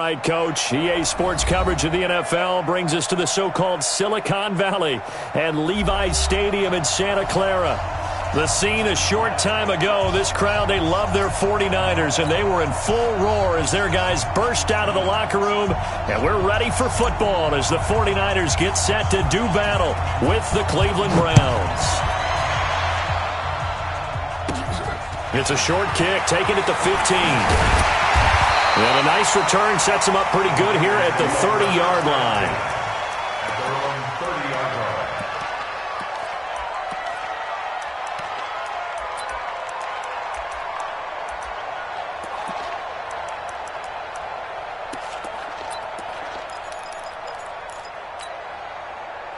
right, Coach. EA Sports coverage of the NFL brings us to the so-called Silicon Valley and Levi's Stadium in Santa Clara. The scene a short time ago, this crowd, they love their 49ers, and they were in full roar as their guys burst out of the locker room. And we're ready for football as the 49ers get set to do battle with the Cleveland Browns. It's a short kick, taken at the 15. And a nice return sets him up pretty good here at the 30-yard line.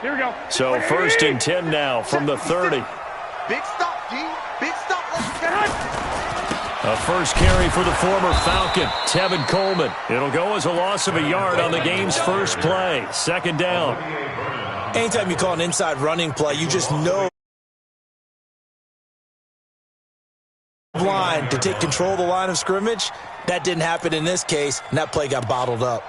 Here we go. So 1st and 10 now from the 30. Big stop, D. Big stop. Let's get it. A first carry for the former Falcon, Tevin Coleman. It'll go as a loss of a yard on the game's first play. 2nd down. Anytime you call an inside running play, you just know line to take control of the line of scrimmage. That didn't happen in this case, and that play got bottled up.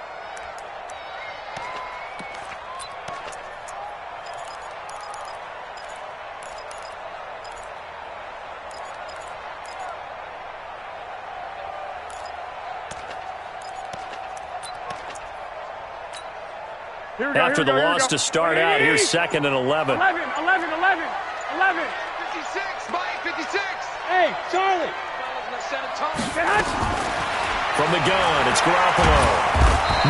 After the loss to start out, here's 2nd and 11. 11. 56, Mike, 56. Hey, Charlie. From the gun, it's Garoppolo.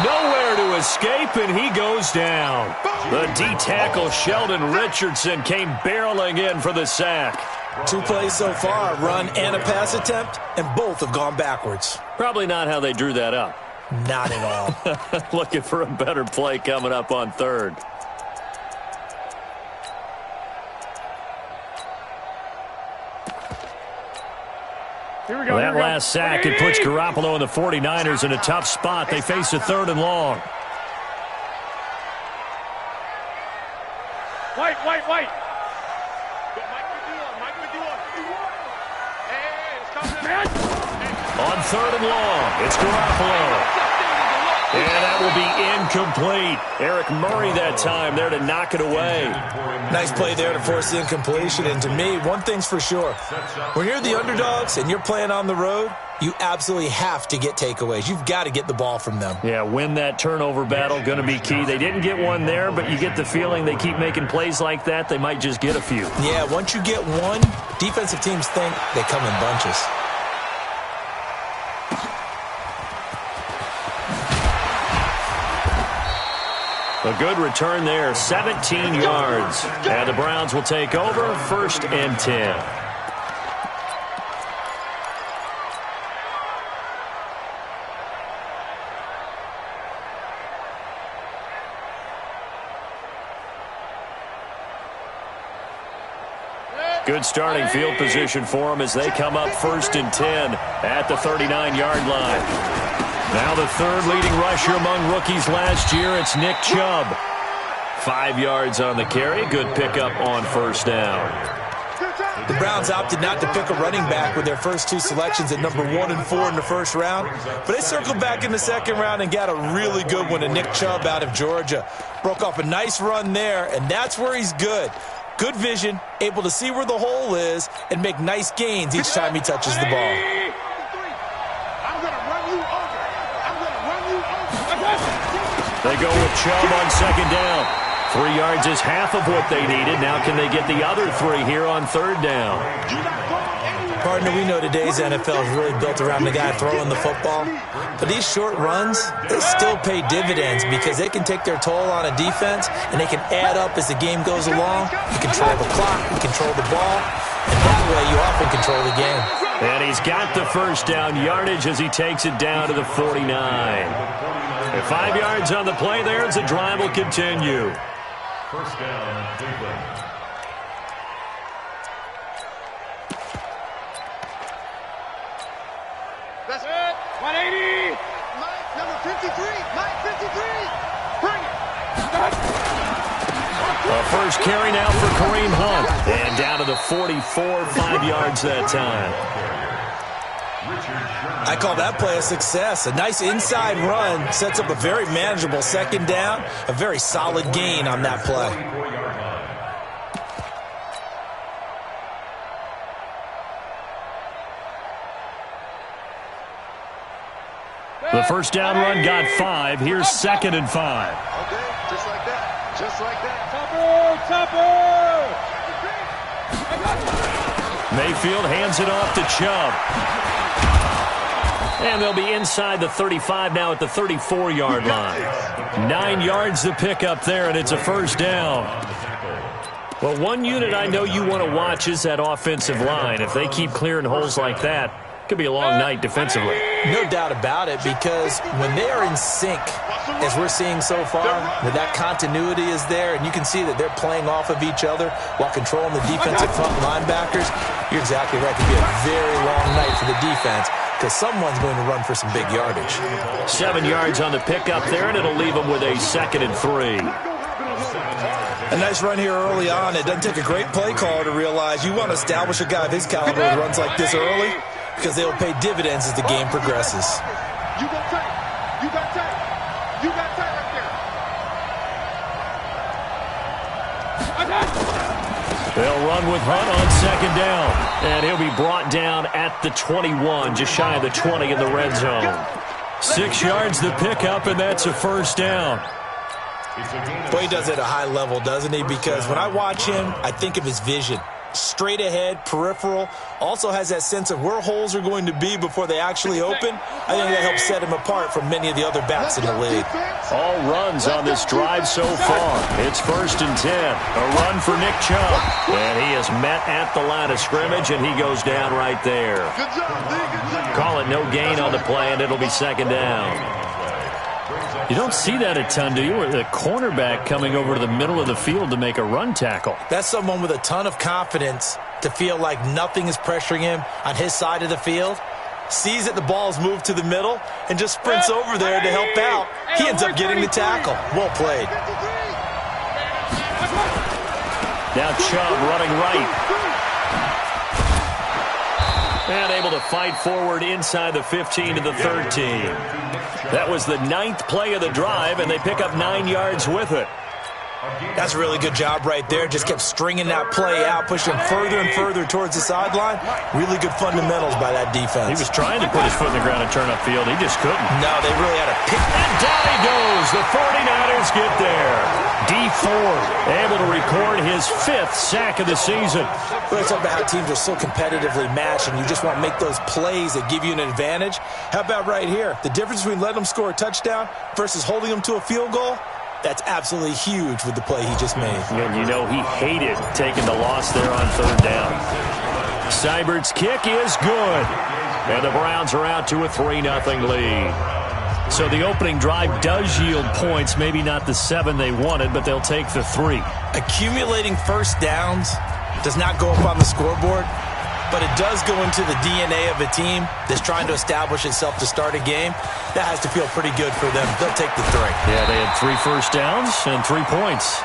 Nowhere to escape, and he goes down. The D-tackle Sheldon Richardson came barreling in for the sack. 2 plays so far, run and a pass attempt, and both have gone backwards. Probably not how they drew that up. Not at all. Looking for a better play coming up on 3rd. Here we go. Well, that last sack, it puts Garoppolo and the 49ers in a tough spot. They face a 3rd and long. White. On 3rd and long, it's Garoppolo. And that will be incomplete. Eric Murray that time there to knock it away. Nice play there to force the incompletion. And to me, one thing's for sure. When you're the underdogs and you're playing on the road, you absolutely have to get takeaways. You've got to get the ball from them. Yeah, win that turnover battle, going to be key. They didn't get one there, but you get the feeling they keep making plays like that, they might just get a few. Yeah, once you get one, defensive teams think they come in bunches. A good return there, 17 yards. And the Browns will take over, 1st and 10. Good starting field position for them as they come up 1st and 10 at the 39-yard line. Now the 3rd leading rusher among rookies last year, it's Nick Chubb. 5 yards on the carry, good pickup on 1st down. The Browns opted not to pick a running back with their first 2 selections at number 1 and 4 in the 1st round, but they circled back in the 2nd round and got a really good one to Nick Chubb out of Georgia. Broke off a nice run there, and that's where he's good. Good vision, able to see where the hole is, and make nice gains each time he touches the ball. They go with Chubb on 2nd down. 3 yards is half of what they needed. Now can they get the other 3 here on 3rd down? Partner, we know today's NFL is really built around the guy throwing the football. But these short runs, they still pay dividends because they can take their toll on a defense and they can add up as the game goes along. You control the clock, you control the ball, and that way you often control the game. And he's got the 1st down yardage as he takes it down to the 49. And 5 yards on the play there as the drive will continue. 1st down, Cleveland. That's it. 180. Mike, number 53. Mike, 53. Bring it. A first carry now for Kareem Hunt. And down to the 44, 5 yards that time. I call that play a success. A nice inside run sets up a very manageable second down, a very solid gain on that play. The first down run got 5. Here's 2nd and 5. Okay, just like that. Just like that. Mayfield hands it off to Chubb. And they'll be inside the 35 now at the 34-yard line. 9 yards to pick up there, and it's a first down. Well, one unit I know you want to watch is that offensive line. If they keep clearing holes like that, it could be a long night defensively. No doubt about it, because when they are in sync, as we're seeing so far, where that continuity is there, and you can see that they're playing off of each other while controlling the defensive front linebackers, you're exactly right. It could be a very long night for the defense, because someone's going to run for some big yardage. 7 yards on the pickup there, and it'll leave them with a 2nd and 3. A nice run here early on. It doesn't take a great play caller to realize you want to establish a guy of his caliber who runs like this early, because they will pay dividends as the game progresses. You got tight. You got tight. You got tight right there. They'll run with Hunt on 2nd down. And he'll be brought down at the 21, just shy of the 20 in the red zone. 6 yards to pick up, and that's a first down. Boy, he does it at a high level, doesn't he? Because when I watch him, I think of his vision. Straight ahead, peripheral, also has that sense of where holes are going to be before they actually open. I think that helps set him apart from many of the other backs in the league. All runs on this drive so far. It's 1st and 10. A run for Nick Chubb. And he is met at the line of scrimmage, and he goes down right there. Good job, D. Good job. Call it no gain on the play, and it'll be 2nd down. You don't see that a ton, do you? Or the cornerback coming over to the middle of the field to make a run tackle. That's someone with a ton of confidence to feel like nothing is pressuring him on his side of the field. Sees that the ball is moved to the middle and just sprints over there to help out. He ends up getting the tackle. Well played. Now Chubb running right. And able to fight forward inside the 15 to the 13. That was the 9th play of the drive, and they pick up 9 yards with it. That's a really good job right there. Just kept stringing that play out, pushing further and further towards the sideline. Really good fundamentals by that defense. He was trying to put his foot in the ground and turn upfield. He just couldn't. No, they really had to pick. And down he goes. The 49ers get there. D Ford able to record his 5th sack of the season. We're talking about how teams are so competitively matched, and you just want to make those plays that give you an advantage. How about right here? The difference between letting them score a touchdown versus holding them to a field goal? That's absolutely huge with the play he just made. And you know he hated taking the loss there on 3rd down. Seibert's kick is good. And the Browns are out to a 3-0 lead. So the opening drive does yield points, maybe not the 7 they wanted, but they'll take the 3. Accumulating first downs does not go up on the scoreboard, but it does go into the DNA of a team that's trying to establish itself to start a game. That has to feel pretty good for them. They'll take the 3. Yeah, they had 3 first downs and 3 points.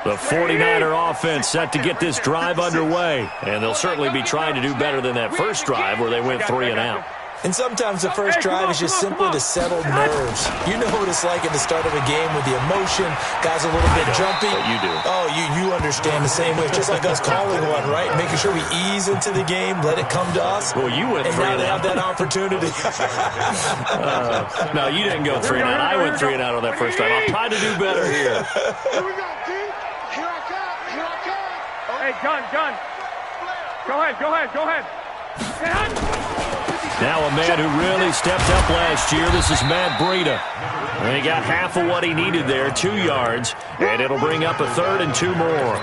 The 49er offense set to get this drive underway, and they'll certainly be trying to do better than that first drive where they went 3 and out. And sometimes the first drive is just simply to settle nerves. You know what it's like at the start of a game with the emotion. Guys a little bit jumpy. But you do. Oh, you understand the same way. It's just like us calling one, right? Making sure we ease into the game, let it come to us. Well, you went 3 and out. And now they have that opportunity. No, you didn't go 3 and out. I went 3 and out on that first drive. I'll try to do better here. Here we go, D. Here I come. Here I come. Hey, John. Go ahead. Now a man who really stepped up last year. This is Matt Breida. And he got half of what he needed there, 2 yards, and it'll bring up a 3rd and 2 more.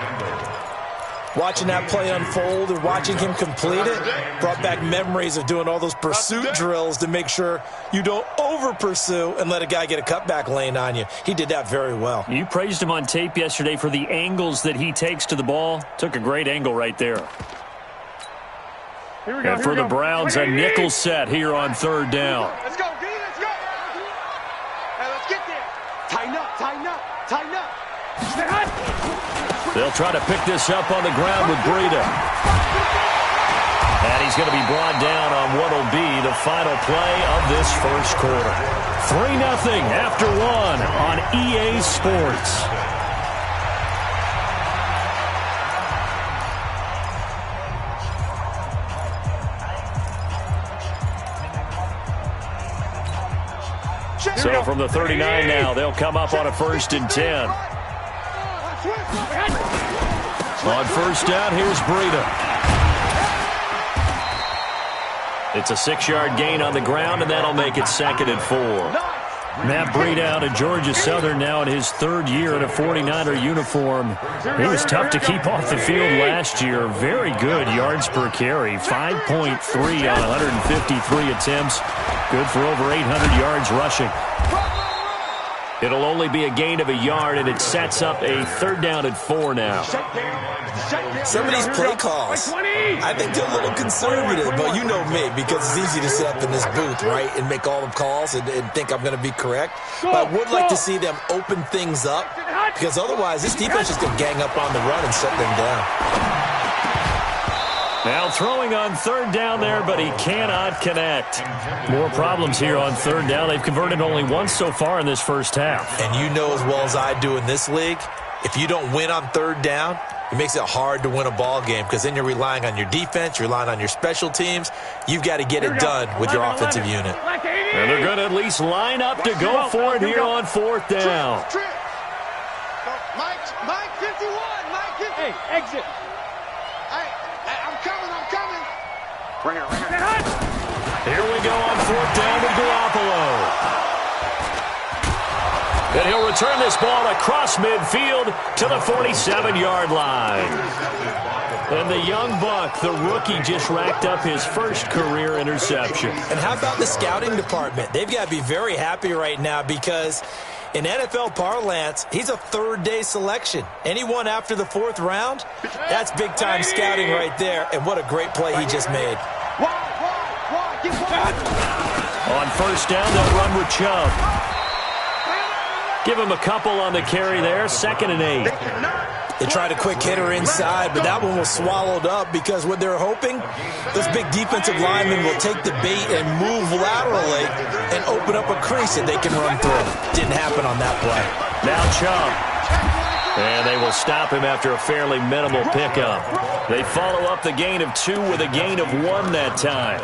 Watching that play unfold and watching him complete it brought back memories of doing all those pursuit drills to make sure you don't over-pursue and let a guy get a cutback lane on you. He did that very well. You praised him on tape yesterday for the angles that he takes to the ball. Took a great angle right there. And for the Browns, a nickel set here on 3rd down. Let's go, D. Let's go. Tighten up. They'll try to pick this up on the ground with Breida. And he's going to be brought down on what will be the final play of this first quarter. 3-0 after 1 on EA Sports. So from the 39 now, they'll come up on a 1st and 10. On first down, here's Breida. It's a 6-yard gain on the ground, and that'll make it 2nd and 4. Matt Breida out of Georgia Southern now in his 3rd year in a 49er uniform. He was tough to keep off the field last year. Very good yards per carry, 5.3 on 153 attempts. Good for over 800 yards rushing. It'll only be a gain of a yard, and it sets up a 3rd down and 4 now. Some of these play calls, I think they're a little conservative, but you know me, because it's easy to sit up in this booth, right, and make all the calls and think I'm going to be correct. But I would like to see them open things up, because otherwise this defense is going to gang up on the run and shut them down. Now throwing on 3rd down there, but he cannot connect. More problems here on 3rd down. They've converted only once so far in this first half. And you know as well as I do in this league, if you don't win on 3rd down, it makes it hard to win a ball game, because then you're relying on your defense, you're relying on your special teams. You've got to get it done with your offensive unit. And they're going to at least line up to go for it here on 4th down. Mike 51. Mike 50. Hey, exit. I'm coming. Bring it. Here we go on 4th down with Garoppolo. And he'll return this ball across midfield to the 47-yard line. And the young buck, the rookie, just racked up his first career interception. And how about the scouting department? They've got to be very happy right now, because in NFL parlance, he's a 3rd-day selection. Anyone after the 4th round, that's big-time scouting right there. And what a great play he just made. On 1st down, they'll run with Chubb. Give him a couple on the carry there. 2nd and 8. They tried a quick hitter inside, but that one was swallowed up, because what they're hoping, those big defensive linemen will take the bait and move laterally and open up a crease that they can run through. Didn't happen on that play. Now Chubb. And they will stop him after a fairly minimal pickup. They follow up the gain of 2 with a gain of 1 that time.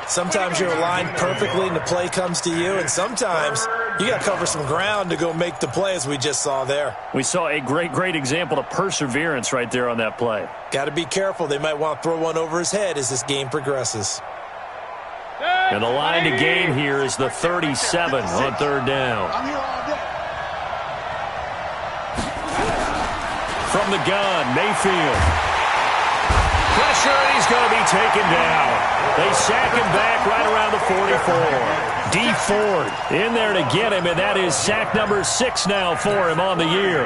Sometimes you're aligned perfectly and the play comes to you, and sometimes you got to cover some ground to go make the play, as we just saw there. We saw a great example of perseverance right there on that play. Got to be careful. They might want to throw one over his head as this game progresses. And the line to gain here is the 37 on 3rd down. From the gun, Mayfield. Pressure, and he's going to be taken down. They sack him back right around the 44. D. Ford in there to get him, and that is sack number 6 now for him on the year.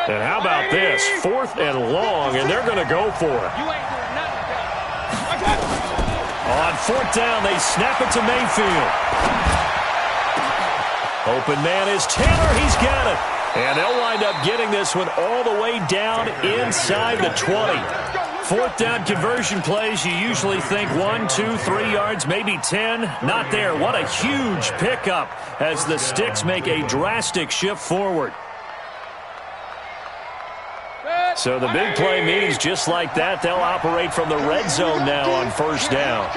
And how about this? 4th and long, and they're going to go for it. On 4th down, they snap it to Mayfield. Open man is Taylor. He's got it. And they'll wind up getting this one all the way down inside the 20. 4th down conversion plays, you usually think 1, 2, 3 yards, maybe 10. Not there. What a huge pickup as the Sticks make a drastic shift forward. So the big play means just like that, they'll operate from the red zone now on 1st down.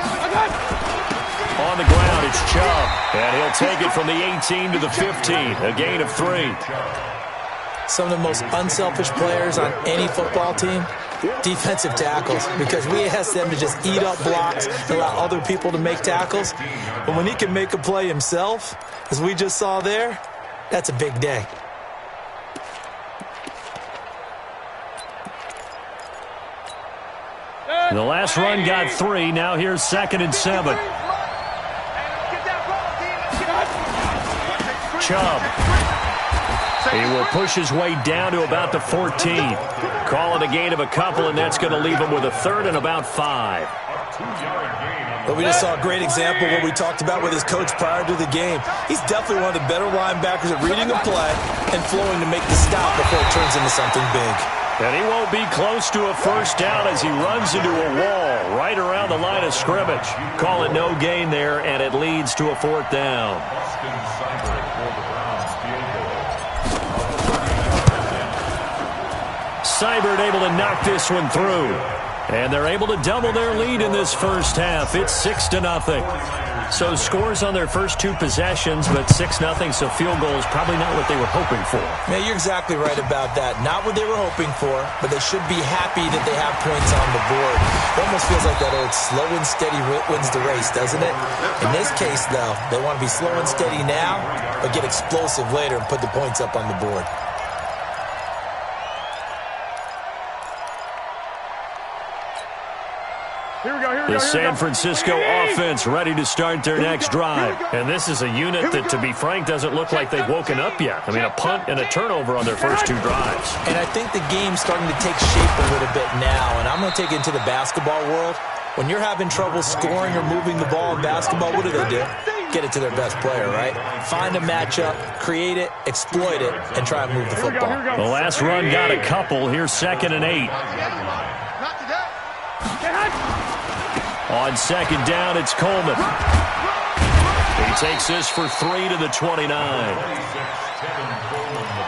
On the ground, it's Chubb. And he'll take it from the 18 to the 15, a gain of 3. Some of the most unselfish players on any football team, defensive tackles, because we ask them to just eat up blocks and allow other people to make tackles. But when he can make a play himself, as we just saw there, that's a big day. The last run got 3. Now here's 2nd and 7. Chubb. He will push his way down to about the 14. Call it a gain of a couple, and that's going to leave him with a third and about 5. But we just saw a great example of what we talked about with his coach prior to the game. He's definitely one of the better linebackers at reading a play and flowing to make the stop before it turns into something big. And he won't be close to a first down as he runs into a wall right around the line of scrimmage. Call it no gain there, and it leads to a 4th down. Seibert able to knock this one through. And they're able to double their lead in this first half. It's 6-0. So scores on their first 2 possessions, but 6-0, so field goal is probably not what they were hoping for. Yeah, you're exactly right about that. Not what they were hoping for, but they should be happy that they have points on the board. It almost feels like that old slow and steady wins the race, doesn't it? In this case, though, they want to be slow and steady now, but get explosive later and put the points up on the board. The San Francisco offense ready to start their next drive. And this is a unit that, to be frank, doesn't look like they've woken up yet. I mean, a punt and a turnover on their first 2 drives. And I think the game's starting to take shape a little bit now, and I'm going to take it into the basketball world. When you're having trouble scoring or moving the ball in basketball, what do? Get it to their best player, right? Find a matchup, create it, exploit it, and try and move the football. The last run got a couple. Here's 2nd and 8. On 2nd down, it's Coleman. He takes this for 3 to the 29.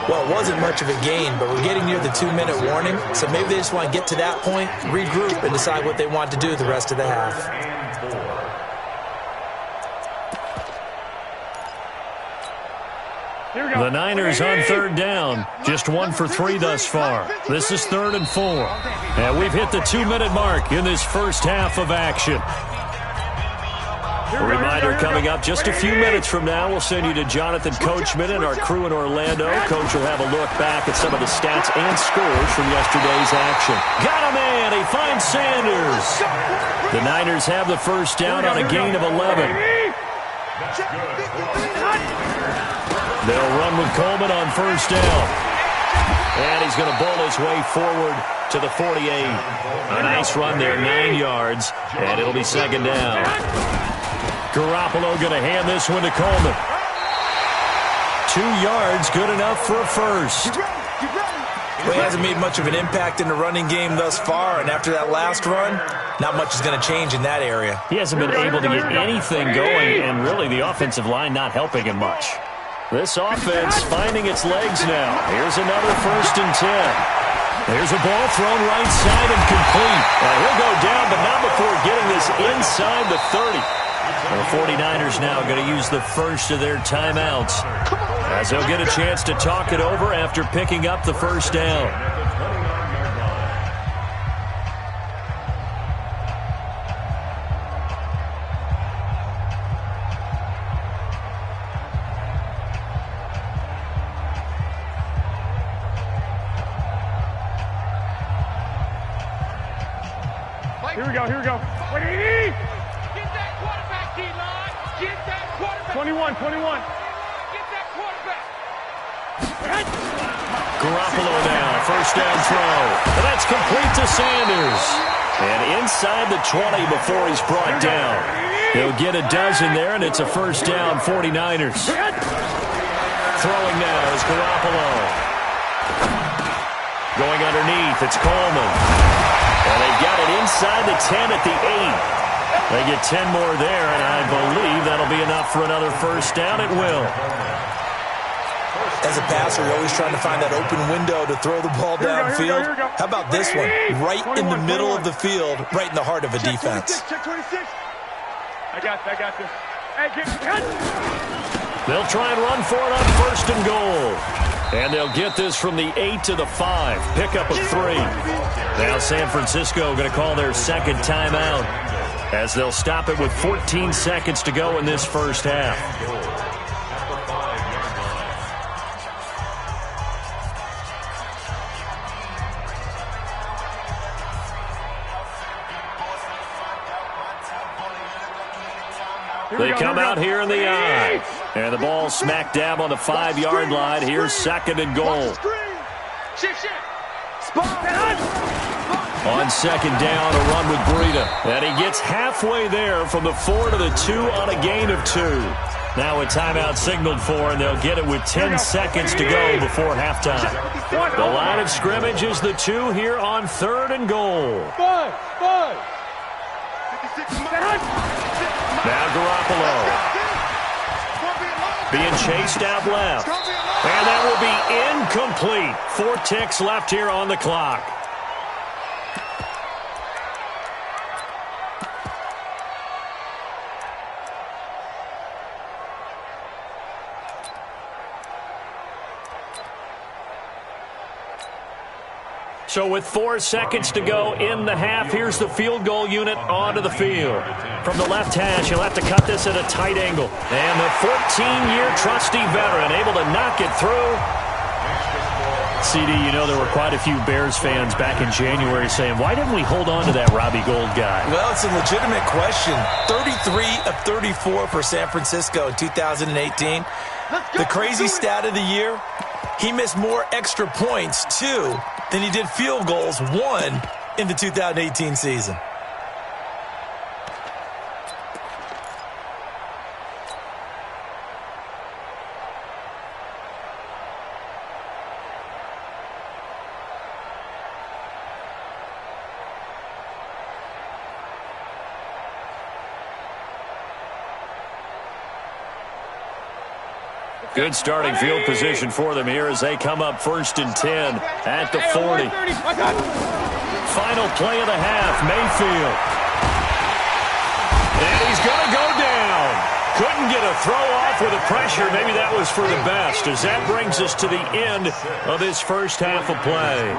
Well, it wasn't much of a gain, but we're getting near the 2-minute warning, so maybe they just want to get to that point, regroup, and decide what they want to do the rest of the half. The Niners on 3rd down. Just 1 for 3 thus far. This is 3rd and 4. And we've hit the 2-minute mark in this first half of action. A reminder coming up just a few minutes from now. We'll send you to Jonathan Coachman and our crew in Orlando. Coach will have a look back at some of the stats and scores from yesterday's action. Got a man. He finds Sanders. The Niners have the first down on a gain of 11. They'll run with Coleman on first down. And he's going to bowl his way forward to the 48. A nice run there, 9 yards, and it'll be 2nd down. Garoppolo going to hand this one to Coleman. 2 yards, good enough for a first. Well, he hasn't made much of an impact in the running game thus far, and after that last run, not much is going to change in that area. He hasn't been able to get anything going, and really the offensive line not helping him much. This offense finding its legs now. Here's another 1st and 10. There's a ball thrown right side and complete. He'll go down, but not before getting this inside the 30. The 49ers now going to use the first of their timeouts, as they'll get a chance to talk it over after picking up the first down. Here we go. 180! Get that quarterback, D-line! Get that quarterback! 21. Get that quarterback! Garoppolo now, first down throw. And that's complete to Sanders. And inside the 20 before he's brought down. He'll get a dozen there, and it's a first down, 49ers. Throwing now is Garoppolo. Going underneath, it's Coleman. And they've got it inside the 10 at the 8. They get 10 more there, and I believe that'll be enough for another first down. It will. As a passer, you're always trying to find that open window to throw the ball downfield. How about this one? Right in the middle of the field, right in the heart of a defense. Check 26. I got this. Hey, get. They'll try and run for it on first and goal. And they'll get this from the 8 to the 5. Pickup of 3. Now San Francisco going to call their second timeout, as they'll stop it with 14 seconds to go in this first half. They come out here in the I. And the ball smack dab on the 5-yard line. Here's second and goal. On second down, a run with Breida. And he gets halfway there from the 4 to the 2 on a gain of 2. Now a timeout signaled for, and they'll get it with 10 seconds to go before halftime. The line of scrimmage is the 2 here on third and goal. Now Garoppolo. Being chased out left. And that will be incomplete. 4 ticks left here on the clock. So with 4 seconds to go in the half, here's the field goal unit onto the field. From the left hash, he'll have to cut this at a tight angle. And the 14-year trusty veteran able to knock it through. CD, you know there were quite a few Bears fans back in January saying, why didn't we hold on to that Robbie Gould guy? Well, it's a legitimate question. 33 of 34 for San Francisco in 2018. The crazy stat of the year, he missed more extra points, 2, than he did field goals, 1, in the 2018 season. Good starting field position for them here as they come up 1st and 10 at the 40. Final play of the half, Mayfield. And he's going to go down. Couldn't get a throw off with the pressure. Maybe that was for the best, as that brings us to the end of this first half of play.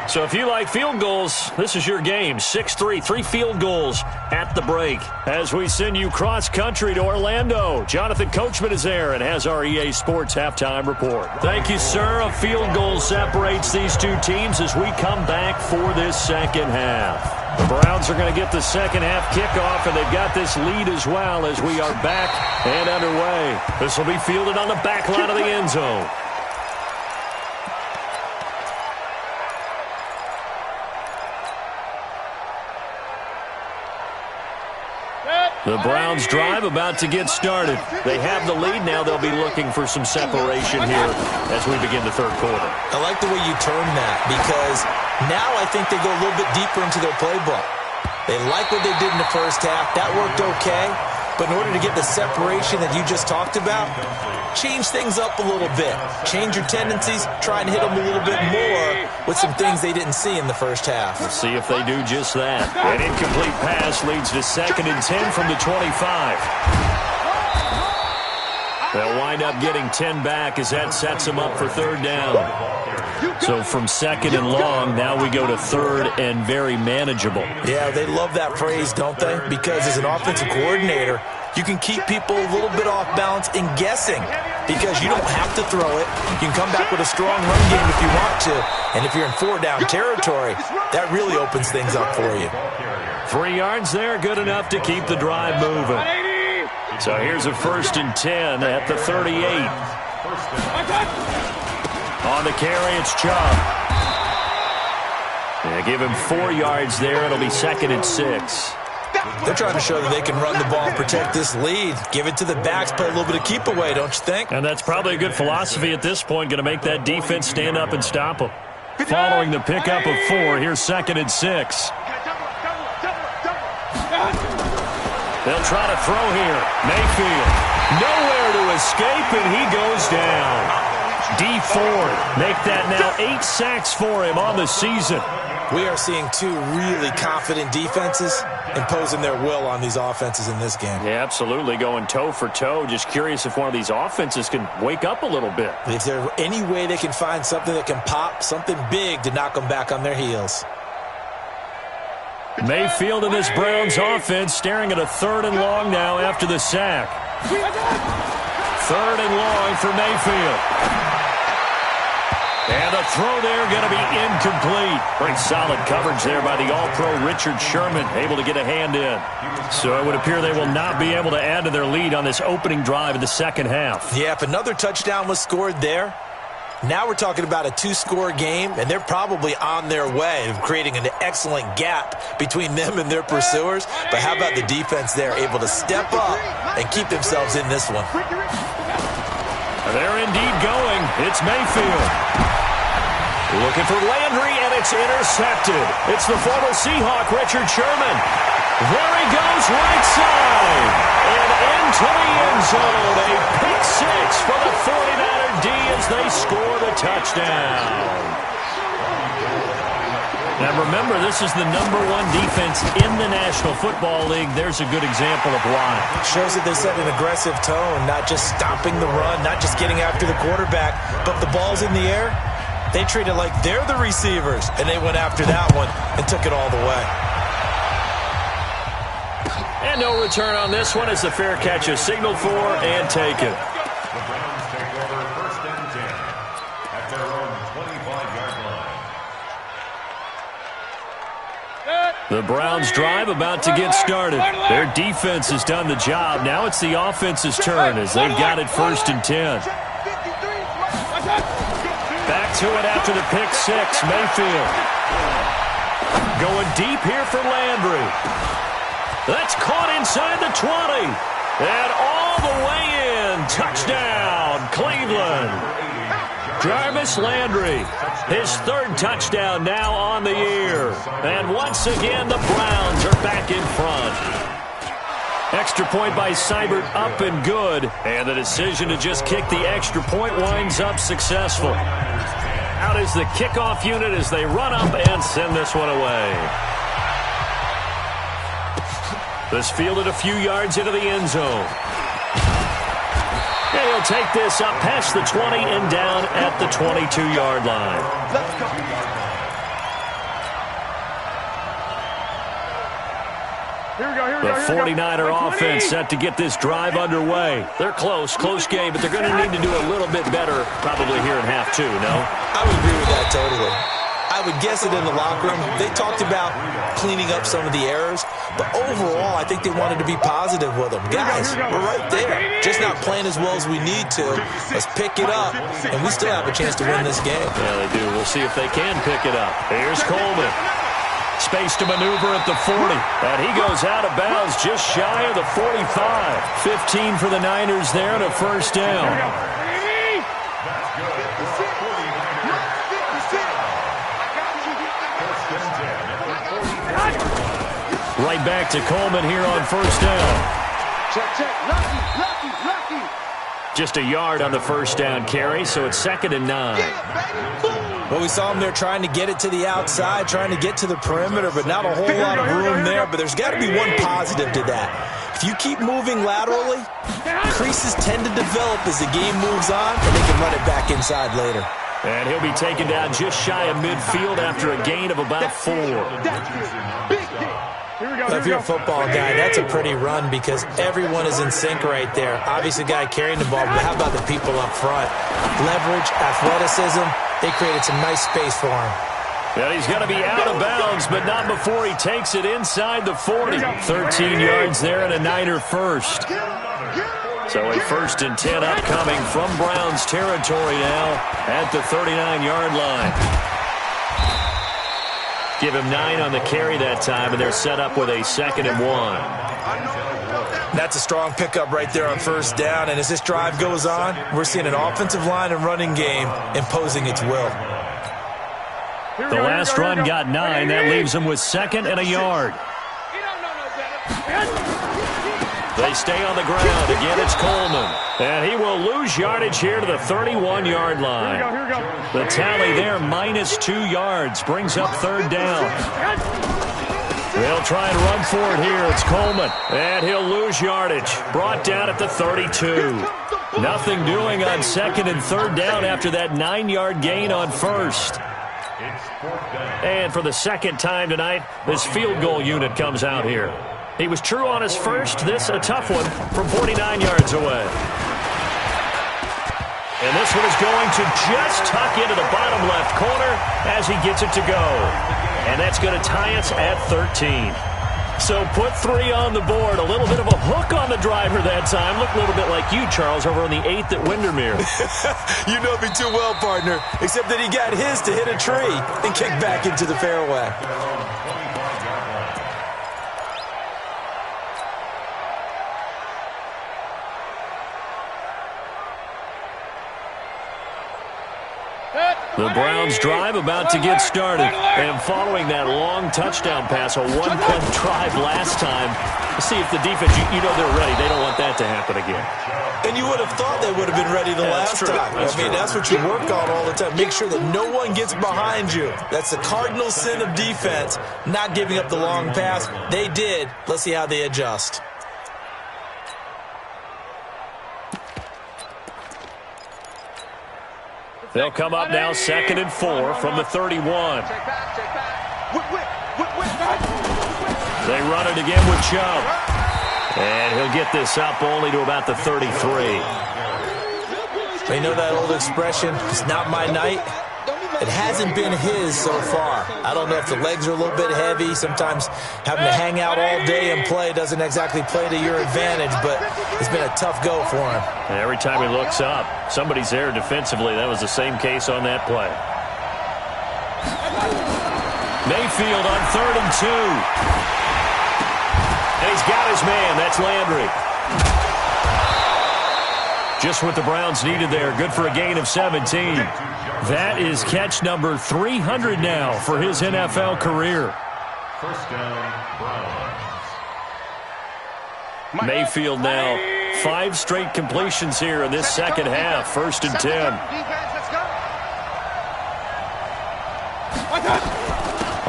So if you like field goals, this is your game. 6-3, 3 field goals at the break. As we send you cross-country to Orlando, Jonathan Coachman is there and has our EA Sports halftime report. Thank you, sir. A field goal separates these two teams as we come back for this second half. The Browns are going to get the second half kickoff, and they've got this lead as well as we are back and underway. This will be fielded on the back line of the end zone. The Browns drive about to get started. They have the lead now. They'll be looking for some separation here as we begin the third quarter. I like the way you term that, because now I think they go a little bit deeper into their playbook. They like what they did in the first half. That worked okay. But in order to get the separation that you just talked about, change things up a little bit. Change your tendencies. Try and hit them a little bit more with some things they didn't see in the first half. We'll see if they do just that. An incomplete pass leads to 2nd and 10 from the 25. They'll wind up getting 10 back as that sets them up for 3rd down. So from 2nd and long, now we go to 3rd and very manageable. Yeah, they love that phrase, don't they? Because as an offensive coordinator, you can keep people a little bit off balance in guessing, because you don't have to throw it. You can come back with a strong run game if you want to. And if you're in 4-down territory, that really opens things up for you. 3 yards there, good enough to keep the drive moving. So here's a 1st and 10 at the 38. On the carry, it's Chubb. Yeah, give him 4 yards there. It'll be 2nd and 6. They're trying to show that they can run the ball and protect this lead. Give it to the backs, play a little bit of keep away, don't you think? And that's probably a good philosophy at this point, going to make that defense stand up and stop them. Following the pickup of 4, here's 2nd and 6. They'll try to throw here. Mayfield, nowhere to escape, and he goes down. D Ford make that now 8 sacks for him on the season. We are seeing 2 really confident defenses imposing their will on these offenses in this game. Yeah, absolutely, going toe for toe. Just curious if one of these offenses can wake up a little bit. Is there any way they can find something that can pop, something big to knock them back on their heels? Mayfield in this Browns offense staring at a 3rd and long now after the sack. 3rd and long for Mayfield. And the throw there going to be incomplete. Pretty solid coverage there by the All-Pro Richard Sherman, able to get a hand in. So it would appear they will not be able to add to their lead on this opening drive of the second half. Yeah, if another touchdown was scored there, now we're talking about a two-score game, and they're probably on their way of creating an excellent gap between them and their pursuers. But how about the defense there, able to step up and keep themselves in this one? They're indeed going. It's Mayfield. Looking for Landry, and it's intercepted. It's the former Seahawk, Richard Sherman. There he goes, right side. And into the end zone. A pick six for the 49er D as they score the touchdown. Now remember, this is the #1 defense in the National Football League. There's a good example of why. It shows that they set an aggressive tone, not just stopping the run, not just getting after the quarterback, but the ball's in the air. They treat it like they're the receivers, and they went after that one and took it all the way. And no return on this one as the fair catch is signaled for and taken. The Browns take over 1st and 10 at their own 25-yard line. The Browns drive about to get started. Their defense has done the job. Now it's the offense's turn as they've got it 1st and 10. Back to it after the pick six. Mayfield going deep here for Landry. That's caught inside the 20. And all the way in. Touchdown, Cleveland. Jarvis Landry, his 3rd touchdown now on the year. And once again, the Browns are back in front. Extra point by Seibert up and good. And the decision to just kick the extra point winds up successful. Out is the kickoff unit as they run up and send this one away. This fielded a few yards into the end zone. And he'll take this up past the 20 and down at the 22-yard line. Let's go. The 49er offense set to get this drive underway. They're close game, but they're going to need to do a little bit better probably here in half two, no? I would agree with that totally. I would guess it in the locker room. They talked about cleaning up some of the errors, but overall, I think they wanted to be positive with them. Guys, we're right there. Just not playing as well as we need to. Let's pick it up, and we still have a chance to win this game. Yeah, they do. We'll see if they can pick it up. Here's Coleman. Space to maneuver at the 40. And he goes out of bounds just shy of the 45. 15 for the Niners there and a 1st down. Right back to Coleman here on 1st down. Check. Lucky. Just a yard on the 1st down carry, so it's 2nd and 9. Well, we saw them there trying to get it to the outside, trying to get to the perimeter, but not a whole lot of room there. But there's got to be one positive to that. If you keep moving laterally, creases tend to develop as the game moves on, and they can run it back inside later. And he'll be taken down just shy of midfield after a gain of about 4. Well, if you're a football guy, that's a pretty run because everyone is in sync right there. Obviously, guy carrying the ball, but how about the people up front? Leverage, athleticism, they created some nice space for him. And he's going to be out of bounds, but not before he takes it inside the 40. 13 yards there and a Niner first. So a 1st and 10 upcoming from Browns territory now at the 39-yard line. Give him 9 on the carry that time, and they're set up with a 2nd and 1. That's a strong pickup right there on 1st down, and as this drive goes on, we're seeing an offensive line and running game imposing its will. The last run got 9. That leaves them with 2nd and a yard. They stay on the ground. Again, it's Coleman. And he will lose yardage here to the 31-yard line. The tally there, -2 yards, brings up 3rd down. They'll try and run for it here. It's Coleman. And he'll lose yardage. Brought down at the 32. Nothing doing on 2nd and 3rd down after that 9-yard gain on 1st. And for the 2nd time tonight, this field goal unit comes out here. He was true on his first. This a tough one from 49 yards away. And this one is going to just tuck into the bottom left corner as he gets it to go. And that's going to tie us at 13. So put 3 on the board. A little bit of a hook on the driver that time. Looked a little bit like you, Charles, over on the 8th at Windermere. You know me too well, partner, except that he got his to hit a tree and kick back into the fairway. The Browns drive about to get started. And following that long touchdown pass, a one-play drive last time, see if the defense, you know they're ready. They don't want that to happen again. And you would have thought they would have been ready the last time. That's what you work on all the time. Make sure that no one gets behind you. That's the cardinal sin of defense, not giving up the long pass. They did. Let's see how they adjust. They'll come up now 2nd and 4 from the 31. They run it again with Chubb. And he'll get this up only to about the 33. They know that old expression, it's not my night. It hasn't been his so far. I don't know if the legs are a little bit heavy. Sometimes having to hang out all day and play doesn't exactly play to your advantage, but it's been a tough go for him. And every time he looks up, somebody's there defensively. That was the same case on that play. Mayfield on 3rd and 2. And he's got his man. That's Landry. Just what the Browns needed there. Good for a gain of 17. That is catch number 300 now for his NFL career. First down, Browns. Mayfield now 5 straight completions here in this second half. 1st and 10.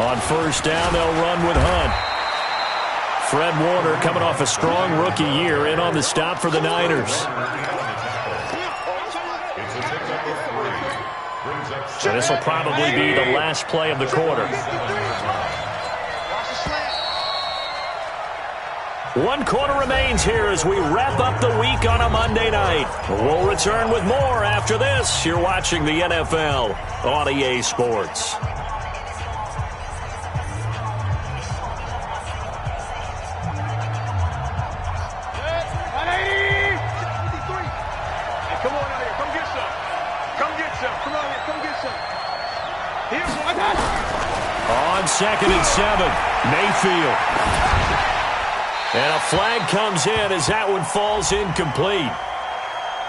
On 1st down, they'll run with Hunt. Fred Warner coming off a strong rookie year in on the stop for the Niners. So this will probably be the last play of the quarter. 1 quarter remains here as we wrap up the week on a Monday night. We'll return with more after this. You're watching the NFL on EA Sports. On 2nd and 7, Mayfield. And a flag comes in as that one falls incomplete.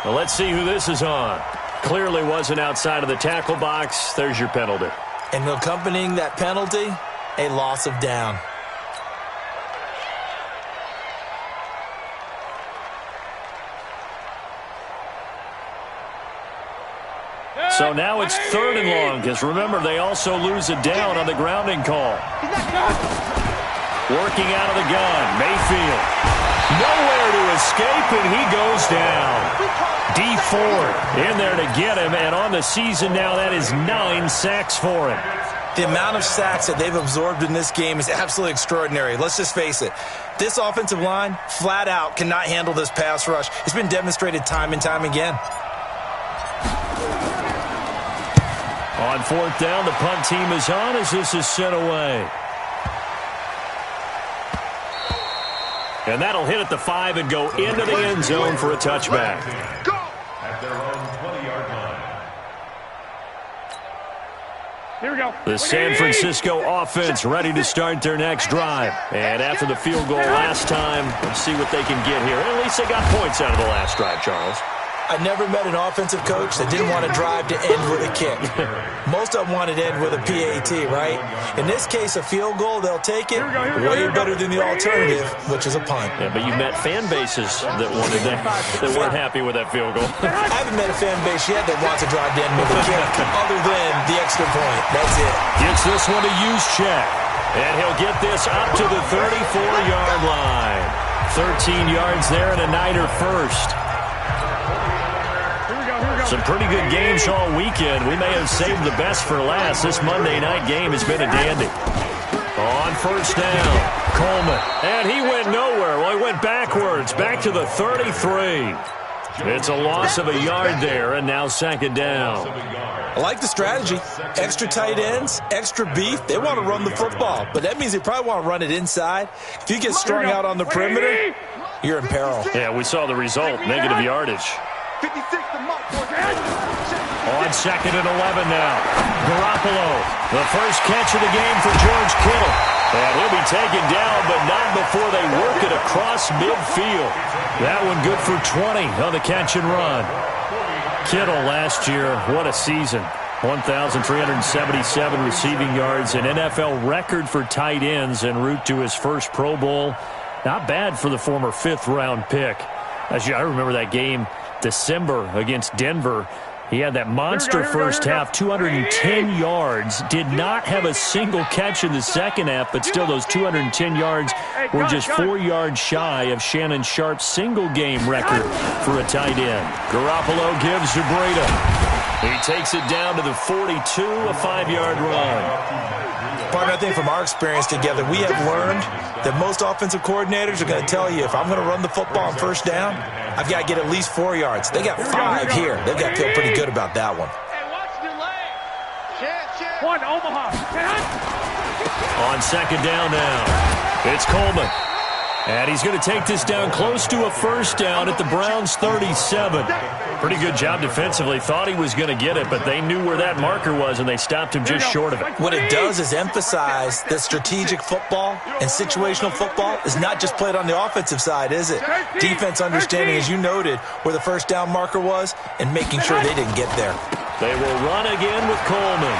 Well, let's see who this is on. Clearly wasn't outside of the tackle box. There's your penalty. And accompanying that penalty, a loss of down. So now it's 3rd and long, because remember, they also lose a down on the grounding call. Working out of the gun, Mayfield. Nowhere to escape, and he goes down. D Ford in there to get him, and on the season now, that is 9 sacks for him. The amount of sacks that they've absorbed in this game is absolutely extraordinary. Let's just face it. This offensive line, flat out, cannot handle this pass rush. It's been demonstrated time and time again. On 4th down, the punt team is on as this is sent away. And that'll hit at the 5 and go into the end zone for a touchback. Go! At their own 20-yard line. Here we go. The San Francisco offense ready to start their next drive. And after the field goal last time, let's see what they can get here. At least they got points out of the last drive, Charles. I never met an offensive coach that didn't want to drive to end with a kick. Most of them wanted to end with a PAT, right? In this case, a field goal, they'll take it way better than the alternative, which is a punt. Yeah, but you've met fan bases that wanted that weren't happy with that field goal. I haven't met a fan base yet that wants to drive to end with a kick other than the extra point. That's it. Gets this one to Juszczyk. And he'll get this up to the 34-yard line. 13 yards there and a Niner first. Some pretty good games all weekend. We may have saved the best for last. This Monday night game has been a dandy. On 1st down, Coleman. And he went nowhere. Well, he went backwards, back to the 33. It's a loss of a yard there, and now second down. I like the strategy. Extra tight ends, extra beef. They want to run the football, but that means they probably want to run it inside. If you get strung out on the perimeter, you're in peril. Yeah, we saw the result, negative yardage. 56 to Mark. On second and 11 now. Garoppolo, the first catch of the game for George Kittle. And he'll be taken down, but not before they work it across midfield. That one good for 20 on the catch and run. Kittle last year, what a season. 1,377 receiving yards, an NFL record for tight ends en route to his first Pro Bowl. Not bad for the former fifth-round pick. I remember that game, December against Denver. He had that monster first half, 210 yards. Did not have a single catch in the second half, but still those 210 yards were just 4 yards shy of Shannon Sharp's single-game record for a tight end. Garoppolo gives to Breida. He takes it down to the 42, a 5-yard run. Partner, I think from our experience together, we have learned that most offensive coordinators are going to tell you, if I'm going to run the football on first down, I've got to get at least 4 yards. They got 5 here. They've got to feel pretty good about that one. Hey, watch the leg. One, Omaha. On second down now, it's Coleman. And he's going to take this down close to a first down at the Browns' 37. Pretty good job defensively. Thought he was going to get it, but they knew where that marker was, and they stopped him just short of it. What it does is emphasize that strategic football and situational football is not just played on the offensive side, is it? Defense understanding, as you noted, where the first down marker was and making sure they didn't get there. They will run again with Coleman.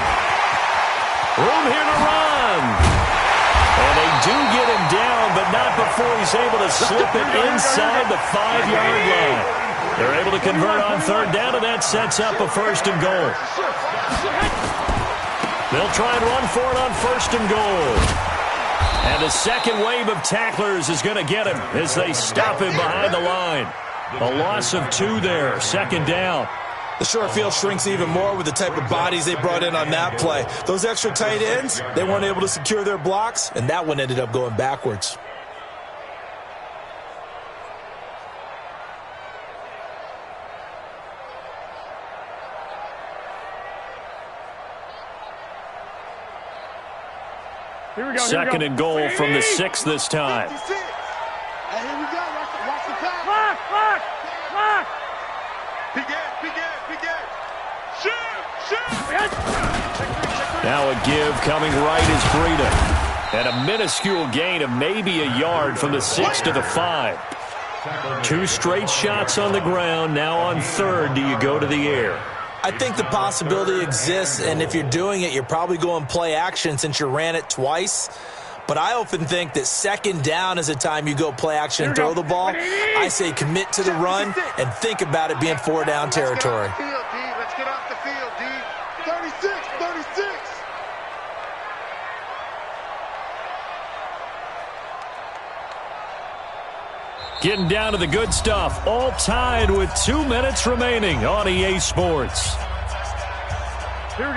Room here to run. And they do get him down, but not before he's able to slip it inside the 5-yard line. They're able to convert on third down, and that sets up a first and goal. They'll try and run for it on first and goal. And the second wave of tacklers is going to get him as they stop him behind the line. A loss of 2 there, second down. The short field shrinks even more with the type of bodies they brought in on that play. Those extra tight ends, they weren't able to secure their blocks, and that one ended up going backwards. Here we go. Second and goal from the 6 this time. Hey, here we go. Watch the clock. Lock. Big end. Shoot. Now a give coming right is Breida. And a minuscule gain of maybe a yard from the 6 to the 5. 2 straight shots on the ground. Now on third, do you go to the air? I think the possibility exists, and if you're doing it, you're probably going play action since you ran it twice. But I often think that second down is a time you go play action and throw the ball. I say commit to the run and think about it being 4-down territory. Let's get off the field, D. 36. Getting down to the good stuff. All tied with 2 minutes remaining on EA Sports.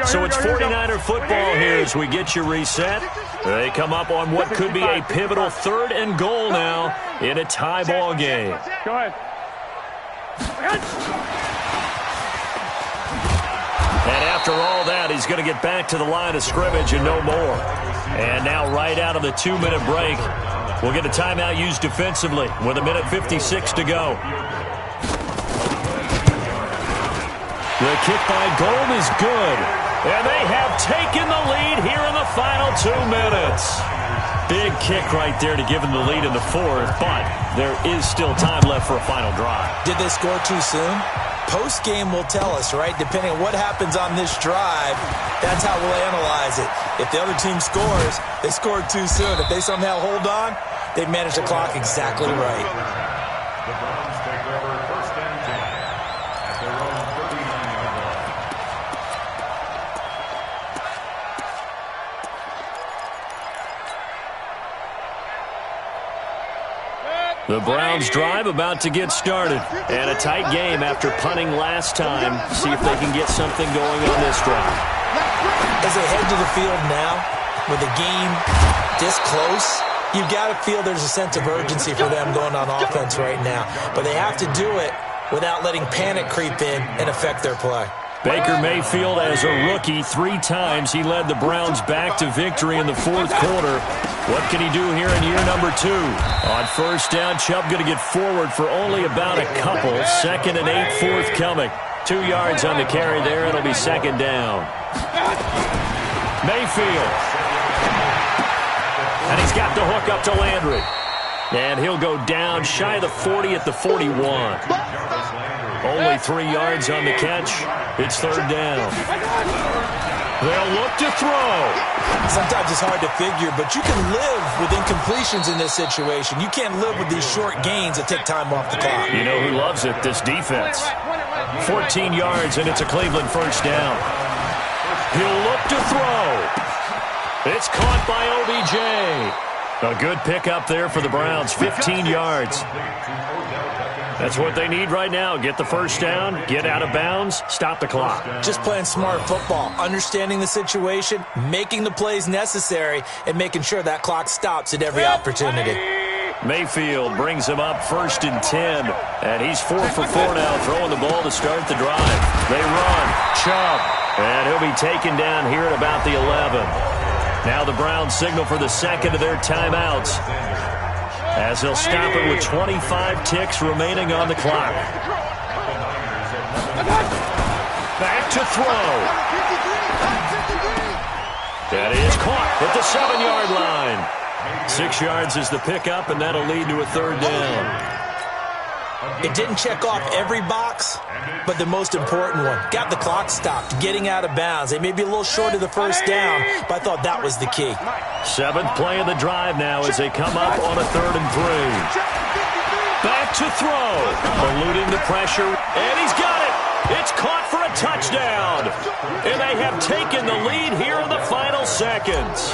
So it's 49er football here as we get you reset. They come up on what could be a pivotal third and goal now in a tie ball game. Go ahead. And after all that, he's going to get back to the line of scrimmage and no more. And now right out of the 2-minute break, we'll get a timeout used defensively with 1:56 to go. The kick by Gold is good. And they have taken the lead here in the final 2 minutes. Big kick right there to give them the lead in the fourth, but there is still time left for a final drive. Did they score too soon? Post-game will tell us, right? Depending on what happens on this drive, that's how we'll analyze it. If the other team scores, they scored too soon. If they somehow hold on, they've managed the clock exactly right. The Browns take over first and 10 at their own 39-yard line. The Browns drive about to get started. And a tight game after punting last time. See if they can get something going on this drive. As they head to the field now, with the game this close, you've got to feel there's a sense of urgency for them going on offense right now. But they have to do it without letting panic creep in and affect their play. Baker Mayfield, as a rookie, 3 times he led the Browns back to victory in the fourth quarter. What can he do here in year number 2? On first down, Chubb going to get forward for only about a couple. 2nd and 8 forthcoming. 2 yards on the carry there. It'll be 2nd down. Mayfield. And he's got the hook up to Landry. And he'll go down shy of the 40 at the 41. Only 3 yards on the catch. It's 3rd down. They'll look to throw. Sometimes it's hard to figure, but you can live with incompletions in this situation. You can't live with these short gains that take time off the clock. You know who loves it? This defense. 14 yards, and it's a Cleveland first down. He'll look to throw. It's caught by OBJ. A good pickup there for the Browns. 15 yards. That's what they need right now. Get the first down, get out of bounds, stop the clock. Just playing smart football, understanding the situation, making the plays necessary, and making sure that clock stops at every opportunity. Mayfield brings him up 1st and 10, and he's 4 for 4 now, throwing the ball to start the drive. They run. Chubb, and he'll be taken down here at about the 11. Now the Browns signal for the 2nd of their timeouts, as they'll stop it with 25 ticks remaining on the clock. Back to throw. That is caught at the 7-yard line. 6 yards is the pickup, and that'll lead to a 3rd down. It didn't check off every box, but the most important one. Got the clock stopped, getting out of bounds. They may be a little short of the first down, but I thought that was the key. 7th play of the drive now as they come up on a 3rd and 3. Back to throw. Eluding the pressure, and he's got it. It's caught for a touchdown. And they have taken the lead here in the final seconds.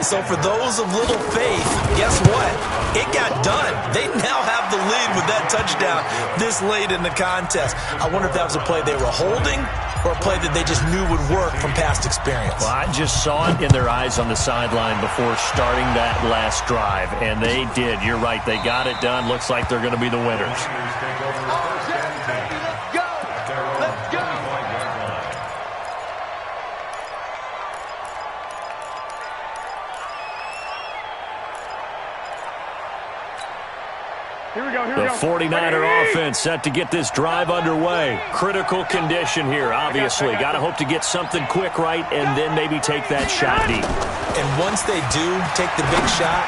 So for those of little faith, guess what? It got done. They now have the lead with that touchdown this late in the contest. I wonder if that was a play they were holding or a play that they just knew would work from past experience. Well, I just saw it in their eyes on the sideline before starting that last drive, and they did. You're right. They got it done. Looks like they're going to be the winners. The 49er offense set to get this drive underway. Critical condition here, obviously. Got to hope to get something quick right and then maybe take that shot deep. And once they do take the big shot,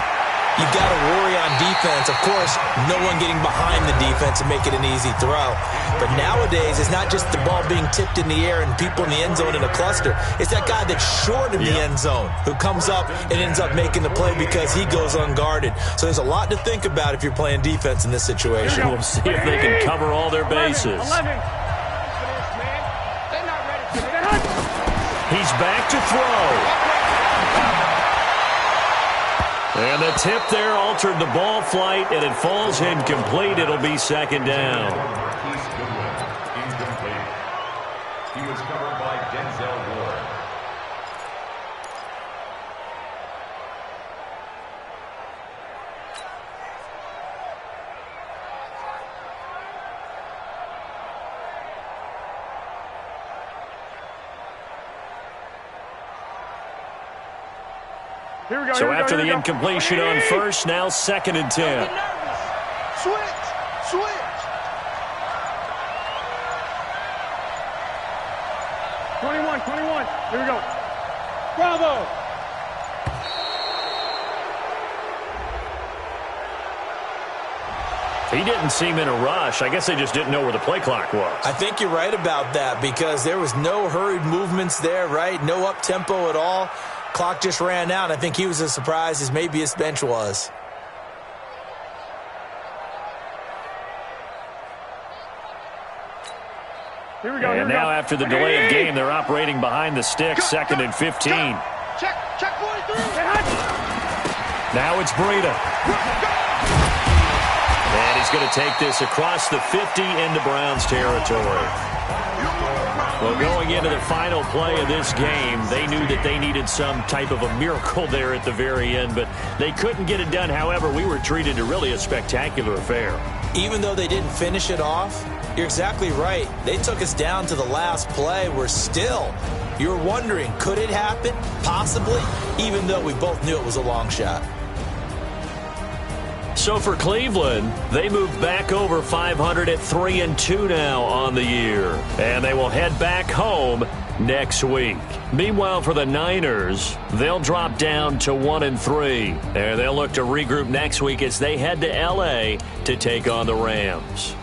you've got to worry on defense. Of course, no one getting behind the defense and make it an easy throw. But nowadays, it's not just the ball being tipped in the air and people in the end zone in a cluster. It's that guy that's short in the end zone who comes up and ends up making the play because he goes unguarded. So there's a lot to think about if you're playing defense in this situation. We'll see if they can cover all their bases. He's back to throw. And the tip there altered the ball flight, and it falls incomplete. It'll be 2nd down. Incomplete. He was covered by Denzel Ward. So after the incompletion on first, now 2nd and 10. Switch. Here we go. Bravo. He didn't seem in a rush. I guess they just didn't know where the play clock was. I think you're right about that because there was no hurried movements there, right? No up-tempo at all. Clock just ran out. I think he was as surprised as maybe his bench was. Here we go. And now after the delay of game, they're operating behind the sticks, 2nd and 15. Check 43. Now it's Breida. And he's going to take this across the 50 into Browns territory. Well, going into the final play of this game, they knew that they needed some type of a miracle there at the very end, but they couldn't get it done. However, we were treated to really a spectacular affair. Even though they didn't finish it off, you're exactly right. They took us down to the last play. You're wondering, could it happen? Possibly, even though we both knew it was a long shot. So for Cleveland, they move back over 500 at 3-2 now on the year. And they will head back home next week. Meanwhile, for the Niners, they'll drop down to 1-3. And they'll look to regroup next week as they head to L.A. to take on the Rams.